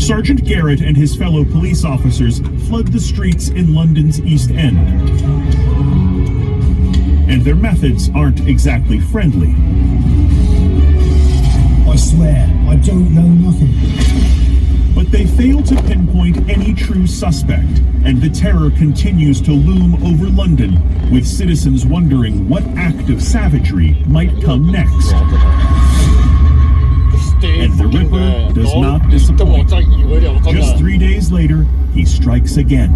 Sergeant Garrett and his fellow police officers flood the streets in London's East End. And their methods aren't exactly friendly. I swear, I don't know nothing. But they fail to pinpoint any true suspect, and the terror continues to loom over London, with citizens wondering what act of savagery might come next. And the Ripper does not disappoint. Just 3 days later, he strikes again.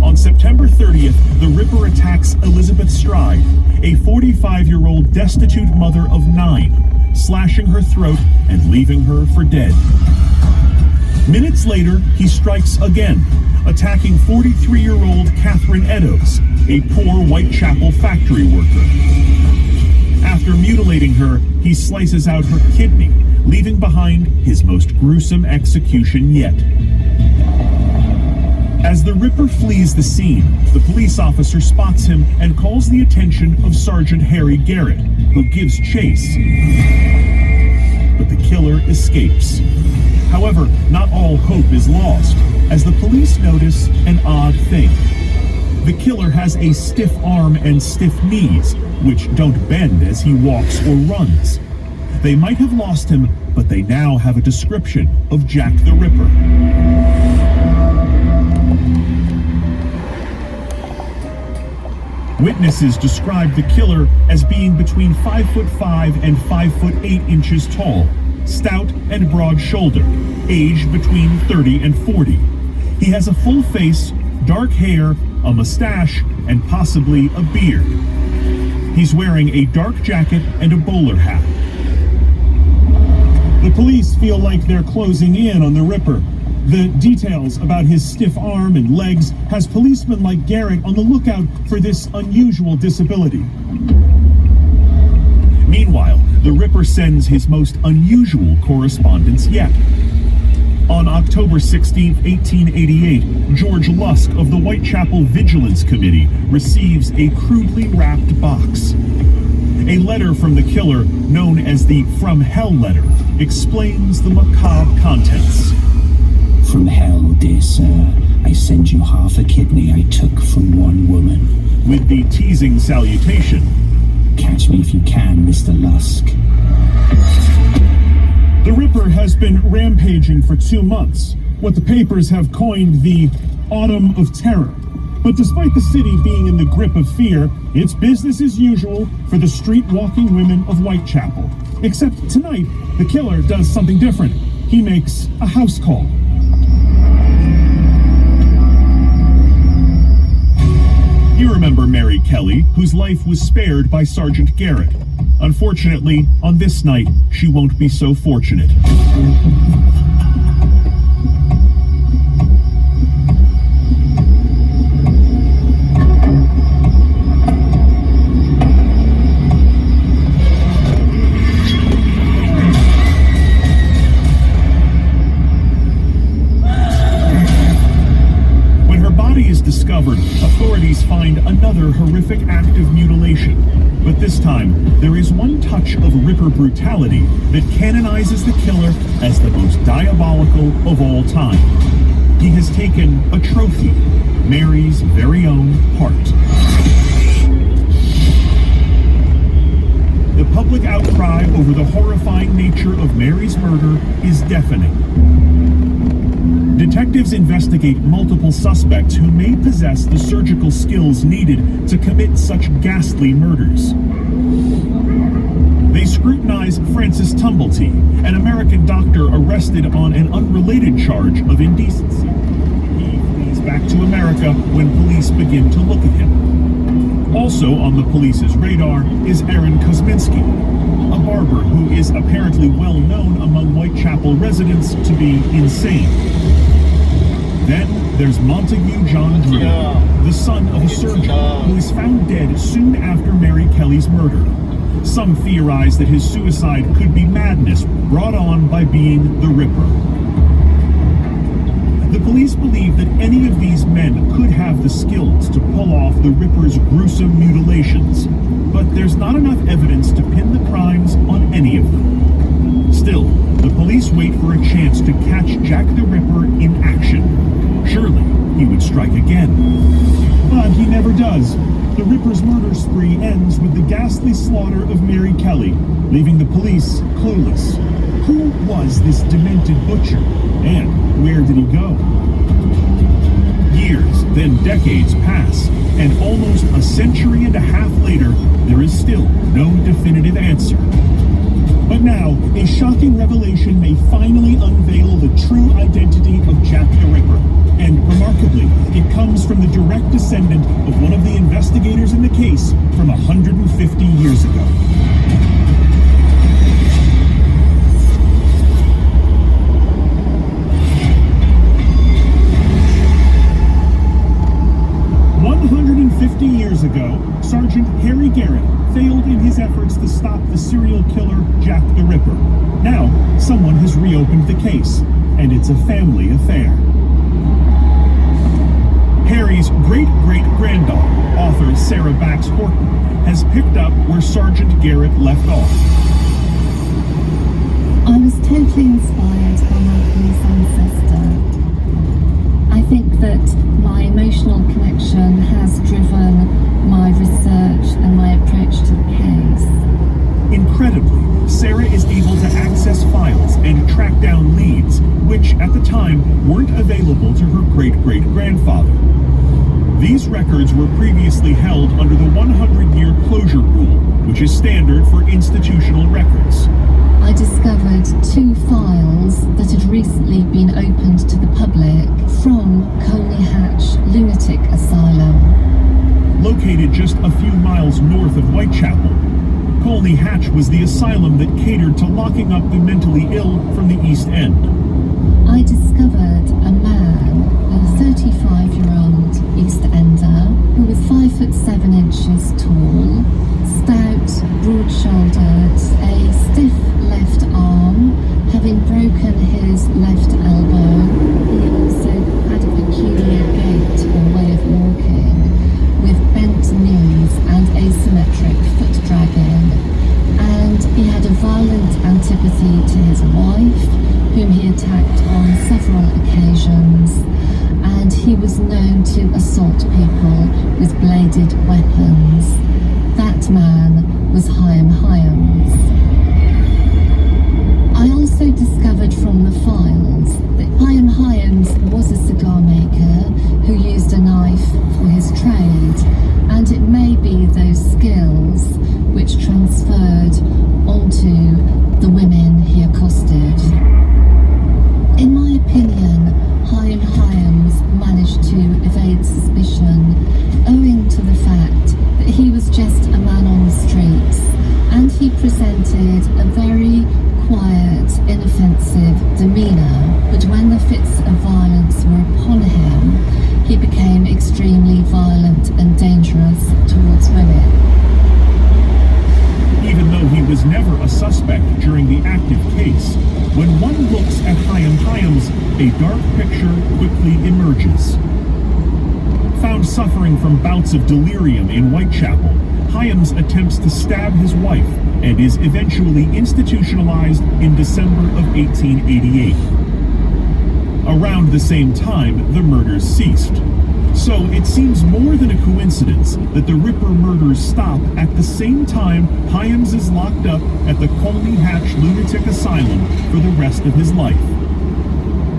On September 30th, the Ripper attacks Elizabeth Stride, a 45-year-old destitute mother of 9, slashing her throat and leaving her for dead. Minutes later, he strikes again, attacking 43-year-old Catherine Eddowes, a poor Whitechapel factory worker. After mutilating her, he slices out her kidney, leaving behind his most gruesome execution yet. As the Ripper flees the scene, the police officer spots him and calls the attention of Sergeant Harry Garrett, who gives chase. But the killer escapes. However, not all hope is lost, as the police notice an odd thing. The killer has a stiff arm and stiff knees, which don't bend as he walks or runs. They might have lost him, but they now have a description of Jack the Ripper. Witnesses described the killer as being between 5'5" and 5'8" inches tall, stout and broad-shouldered, aged between 30 and 40. He has a full face, dark hair, a mustache, and possibly a beard. He's wearing a dark jacket and a bowler hat. The police feel like they're closing in on the Ripper. The details about his stiff arm and legs has policemen like Garrett on the lookout for this unusual disability. Meanwhile, the Ripper sends his most unusual correspondence yet. On October 16, 1888, George Lusk of the Whitechapel Vigilance Committee receives a crudely wrapped box. A letter from the killer, known as the From Hell letter, explains the macabre contents. From hell, dear sir, I send you half a kidney I took from one woman. With the teasing salutation, Catch me if you can, Mr. Lusk. The Ripper has been rampaging for 2 months, what the papers have coined the Autumn of Terror. But despite the city being in the grip of fear, it's business as usual for the street-walking women of Whitechapel. Except tonight, the killer does something different. He makes a house call. You remember Mary Kelly, whose life was spared by Sergeant Garrett. Unfortunately, on this night, she won't be so fortunate. When her body is discovered, authorities find another horrific act of mutilation. But this time, there is one touch of Ripper brutality that canonizes the killer as the most diabolical of all time. He has taken a trophy, Mary's very own heart. The public outcry over the horrifying nature of Mary's murder is deafening. Detectives investigate multiple suspects who may possess the surgical skills needed to commit such ghastly murders. They scrutinize Francis Tumblety, an American doctor arrested on an unrelated charge of indecency. He flees back to America when police begin to look at him. Also on the police's radar is Aaron Kosminski, a barber who is apparently well known among Whitechapel residents to be insane. Then there's Montague John Drew, the son of a surgeon who is found dead soon after Mary Kelly's murder. Some theorize that his suicide could be madness brought on by being the Ripper. The police believe that any of these men could have the skills to pull off the Ripper's gruesome mutilations, but there's not enough evidence to pin the crimes on any of them. Still, the police wait for a The Ripper's murder spree ends with the ghastly slaughter of Mary Kelly, leaving the police clueless. Who was this demented butcher, and where did he go? Years, then decades pass, and almost a century and a half later, there is still no definitive answer. But now, a shocking revelation may finally unveil the true identity of Jack the Ripper. And remarkably, it comes from the direct descendant of one of the investigators in the case from 150 years ago. Years ago, Sergeant Harry Garrett failed in his efforts to stop the serial killer Jack the Ripper. Now, someone has reopened the case, and it's a family affair. Harry's great-great-granddaughter, author Sarah Bax Horton, has picked up where Sergeant Garrett left off. I was totally inspired by my police ancestor. I think that my emotional connection has driven my research and my approach to the case. Incredibly, Sarah is able to access files and track down leads, which at the time weren't available to her great-great-grandfather. These records were previously held under the 100-year closure rule, which is standard for institutional records. I discovered 2 files that had recently been opened to the public from Colney Hatch Lunatic Asylum. Located just a few miles north of Whitechapel, Colney Hatch was the asylum that catered to locking up the mentally ill from the East End. I discovered a man, a 35-year-old East Ender, who was 5'7" tall, stout, broad-shouldered, a stiff left arm, having broken his left elbow. He also had a peculiar gait or way of walking, with bent knees and asymmetric foot dragging. And he had a violent antipathy to his wife, whom he attacked on several occasions, and he was known to assault people with bladed weapons. That man was Chaim Hyams. I also discovered from the files that Chaim Hyams was a cigar maker who used a knife for his trade, and it may be those skills which transferred onto the women he accosted. In my opinion, Chaim Hyams managed to evade suspicion owing to the fact that he was just a man on the streets, and he presented a very quiet, inoffensive demeanour, but when the fits of violence were upon him, he became extremely violent and dangerous towards women. Even though he was never a suspect during the active case, when one looks at Chaim Hyams, a dark picture quickly emerges. Found suffering from bouts of delirium in Whitechapel, Hyams attempts to stab his wife and is eventually institutionalized in December of 1888. Around the same time, the murders ceased. So it seems more than a coincidence that the Ripper murders stop at the same time Hyams is locked up at the Colney Hatch Lunatic Asylum for the rest of his life.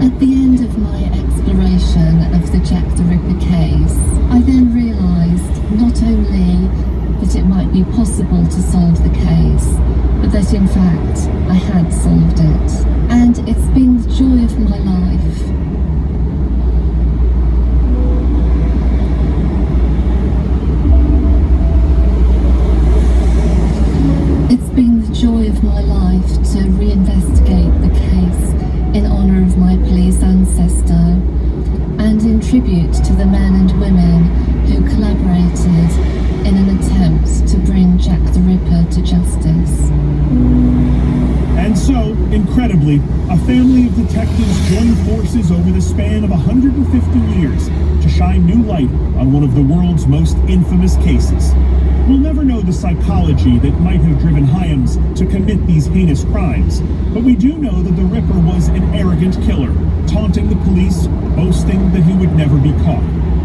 At the end of my exploration of the Jack the Ripper case, I then realised not only that it might be possible to solve the case, but that in fact I had solved it. And it's been the joy of my life. It's been the joy of my life to reinvestigate the case in honour of my police ancestor and in tribute to the men and women who collaborated in an attempt to bring Jack the Ripper to justice. And so, incredibly, a family of detectives joined forces over the span of 150 years to shine new light on one of the world's most infamous cases. We'll never know the psychology that might have driven Hyams to commit these heinous crimes, but we do know that the Ripper was an arrogant killer, taunting the police, boasting that he would never be caught.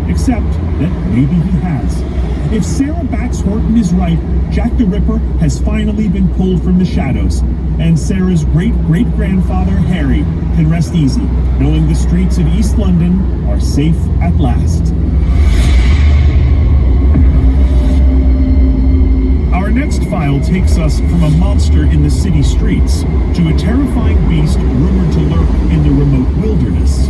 Except that maybe he has. If Sarah Bax Horton is right, Jack the Ripper has finally been pulled from the shadows, and Sarah's great-great-grandfather, Harry, can rest easy, knowing the streets of East London are safe at last. Our next file takes us from a monster in the city streets to a terrifying beast rumored to lurk in the remote wilderness.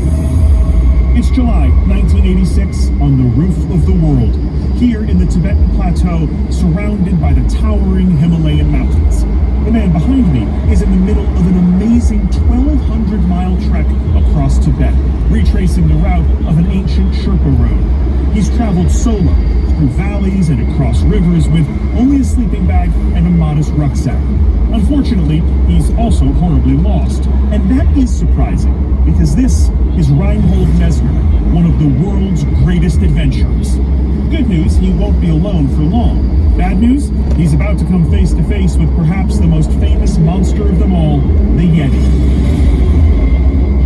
It's July 1986 on the roof of the world, here in the Tibetan Plateau, surrounded by the towering Himalayan mountains. The man behind me is in the middle of an amazing 1,200-mile trek across Tibet, retracing the route of an ancient Sherpa road. He's traveled solo, through valleys and across rivers with only a sleeping bag and a modest rucksack. Unfortunately, he's also horribly lost, and that is surprising, because this is Reinhold Messner, one of the world's greatest adventurers. Good news, he won't be alone for long. Bad news, he's about to come face to face with perhaps the most famous monster of them all, the Yeti.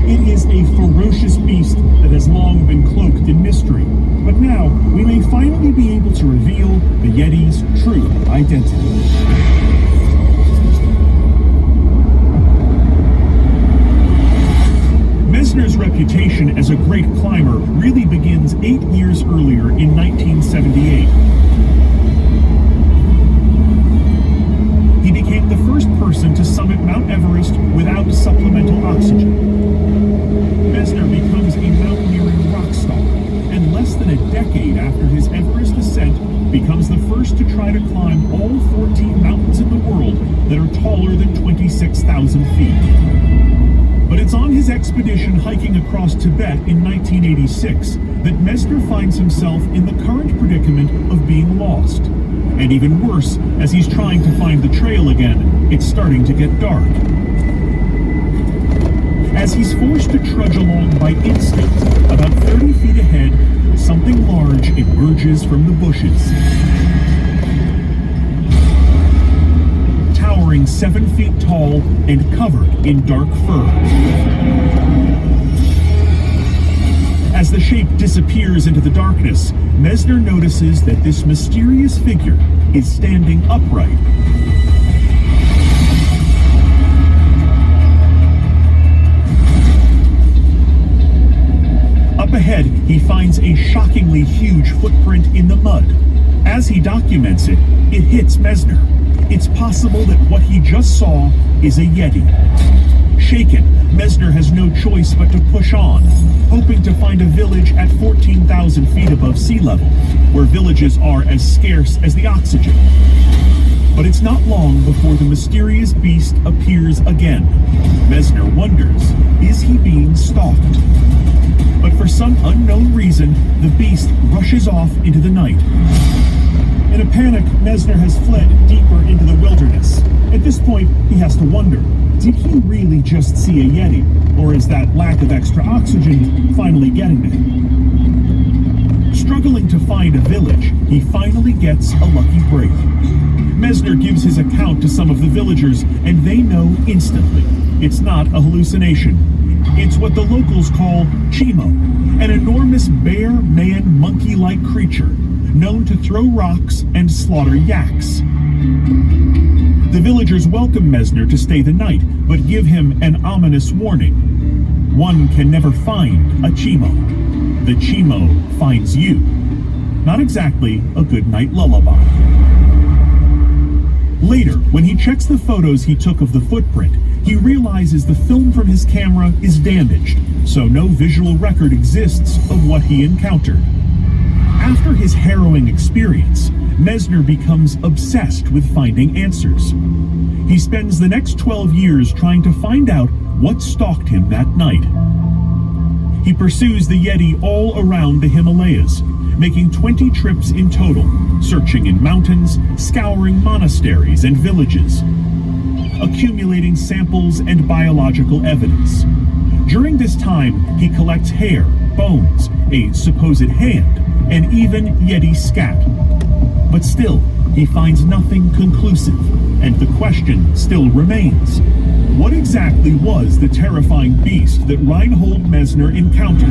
It is a ferocious beast that has long been cloaked in mystery, but now we may finally be able to reveal the Yeti's true identity. Messner's reputation as a great climber really begins 8 years earlier in 1978. He became the first person to summit Mount Everest without supplemental oxygen. Messner becomes a mountaineering rock star, and less than a decade after his Everest ascent, becomes the first to try to climb all 14 mountains in the world that are taller than 26,000 feet. But it's on his expedition hiking across Tibet in 1986 that Messner finds himself in the current predicament of being lost. And even worse, as he's trying to find the trail again, it's starting to get dark. As he's forced to trudge along by instinct, about 30 feet ahead, something large emerges from the bushes. Towering 7 feet tall and covered in dark fur. As the shape disappears into the darkness, Messner notices that this mysterious figure is standing upright. Up ahead, he finds a shockingly huge footprint in the mud. As he documents it, it hits Messner. It's possible that what he just saw is a Yeti. Shaken, Messner has no choice but to push on, hoping to find a village at 14,000 feet above sea level, where villages are as scarce as the oxygen. But it's not long before the mysterious beast appears again. Messner wonders, is he being stalked? But for some unknown reason, the beast rushes off into the night. In a panic, Messner has fled deeper into the wilderness. At this point, he has to wonder, did he really just see a Yeti? Or is that lack of extra oxygen finally getting to him? Struggling to find a village, he finally gets a lucky break. Messner gives his account to some of the villagers, and they know instantly. It's not a hallucination. It's what the locals call Chimo, an enormous bear-man monkey-like creature, known to throw rocks and slaughter yaks. The villagers welcome Messner to stay the night, but give him an ominous warning. One can never find a Chimo. The Chimo finds you. Not exactly a good night lullaby. Later, when he checks the photos he took of the footprint, he realizes the film from his camera is damaged, so no visual record exists of what he encountered. After his harrowing experience, Messner becomes obsessed with finding answers. He spends the next 12 years trying to find out what stalked him that night. He pursues the Yeti all around the Himalayas, making 20 trips in total, searching in mountains, scouring monasteries and villages, accumulating samples and biological evidence. During this time, he collects hair, bones, a supposed hand, and even Yeti scat. But still, he finds nothing conclusive, and the question still remains. What exactly was the terrifying beast that Reinhold Messner encountered?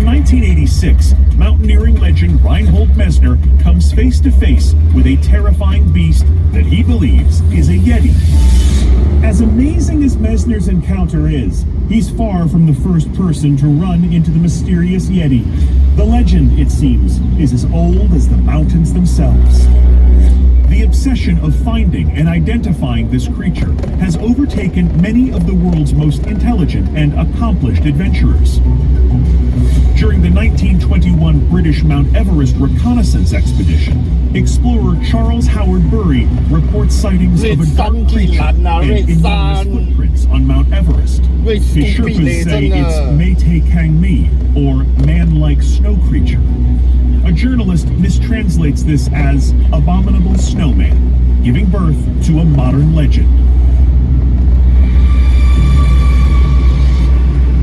In 1986, mountaineering legend Reinhold Messner comes face to face with a terrifying beast that he believes is a Yeti. As amazing as Messner's encounter is, he's far from the first person to run into the mysterious Yeti. The legend, it seems, is as old as the mountains themselves. The obsession of finding and identifying this creature has overtaken many of the world's most intelligent and accomplished adventurers. During the 1921 British Mount Everest reconnaissance expedition, explorer Charles Howard Bury reports sightings of a dark creature and enormous footprints on Mount Everest. His Sherpas say it's Meitei Kangmi, or man-like snow creature. A journalist mistranslates this as abominable snowman, giving birth to a modern legend.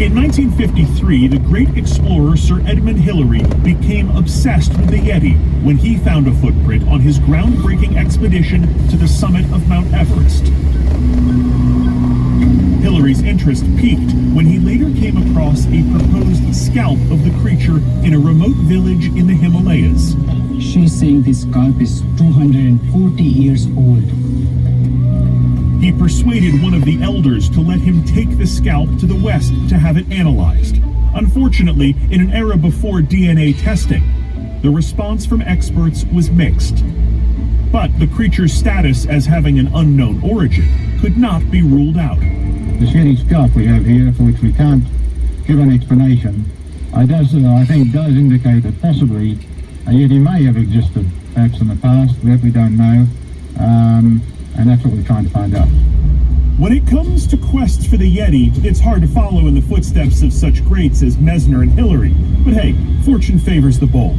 In 1953, the great explorer Sir Edmund Hillary became obsessed with the Yeti when he found a footprint on his groundbreaking expedition to the summit of Mount Everest. Hillary's interest peaked when he later came across a proposed scalp of the creature in a remote village in the Himalayas. She's saying this scalp is 240 years old. He persuaded one of the elders to let him take the scalp to the west to have it analyzed. Unfortunately, in an era before DNA testing, the response from experts was mixed. But the creature's status as having an unknown origin could not be ruled out. The Yeti scalp we have here, for which we can't give an explanation, I think does indicate that possibly a Yeti may have existed, perhaps in the past, that we don't know. And that's what we're trying to find out. When it comes to quests for the Yeti, it's hard to follow in the footsteps of such greats as Messner and Hillary. But hey, fortune favors the bold.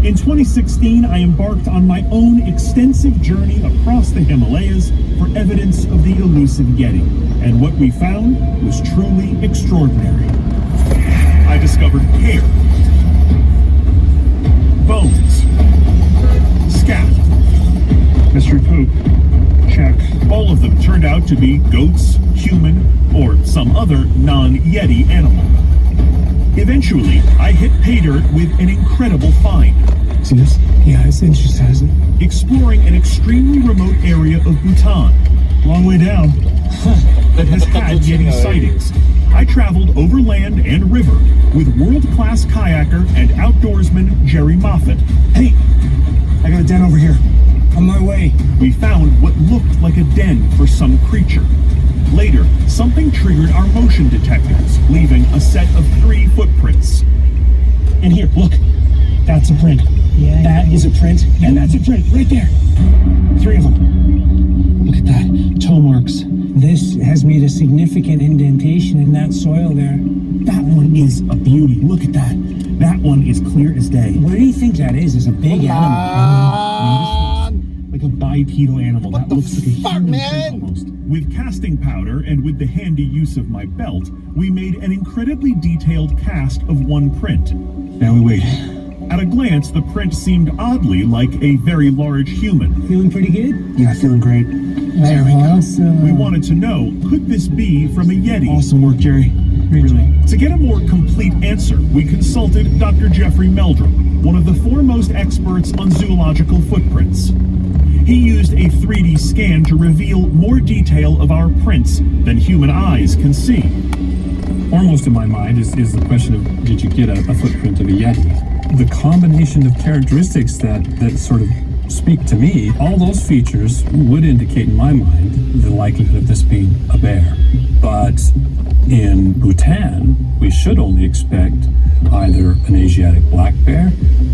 In 2016, I embarked on my own extensive journey across the Himalayas for evidence of the elusive Yeti. And what we found was truly extraordinary. I discovered hair, bones, scat, mystery poop. Check. All of them turned out to be goats, human, or some other non-Yeti animal. Eventually, I hit pay dirt with an incredible find. See this? Yeah, it's interesting, isn't it? Exploring an extremely remote area of Bhutan, long way down, that has had Yeti sightings. I traveled over land and river with world-class kayaker and outdoorsman Jerry Moffat. Hey, I got a den over here. On my way. We found what looked like a den for some creature. Later, something triggered our motion detectors, leaving a set of 3 footprints. And here, look. That's a print. Yeah. That is a print, and that's a print right there. 3 of them. Look at that. Toe marks. This has made a significant indentation in that soil there. That one is a beauty. Look at that. That one is clear as day. What do you think that is? It's a big animal. Like a bipedal animal. That looks like a human print almost. With casting powder and with the handy use of my belt, we made an incredibly detailed cast of one print. Now we wait. At a glance, the print seemed oddly like a very large human. Feeling pretty good? Yeah, feeling great. There we go. Awesome. We wanted to know, could this be from a Yeti? Awesome work, Jerry. Really. To get a more complete answer, we consulted Dr. Jeffrey Meldrum, one of the foremost experts on zoological footprints. He used a 3D scan to reveal more detail of our prints than human eyes can see. Foremost in my mind is the question of, did you get a footprint of a Yeti? The combination of characteristics that sort of speak to me, all those features would indicate in my mind the likelihood of this being a bear. But in Bhutan, we should only expect either an Asiatic black bear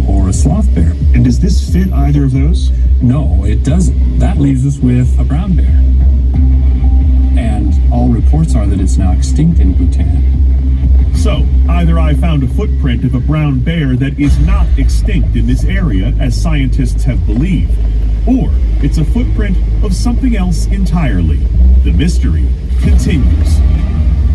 or a sloth bear. And does this fit either of those? No, it doesn't. That leaves us with a brown bear. And all reports are that it's now extinct in Bhutan. So, either I found a footprint of a brown bear that is not extinct in this area, as scientists have believed, or it's a footprint of something else entirely. The mystery continues.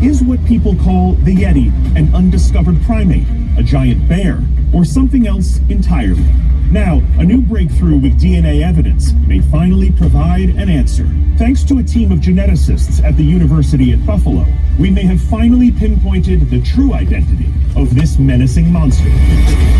Is what people call the Yeti an undiscovered primate, a giant bear, or something else entirely? Now, a new breakthrough with DNA evidence may finally provide an answer. Thanks to a team of geneticists at the University at Buffalo, we may have finally pinpointed the true identity of this this menacing monster.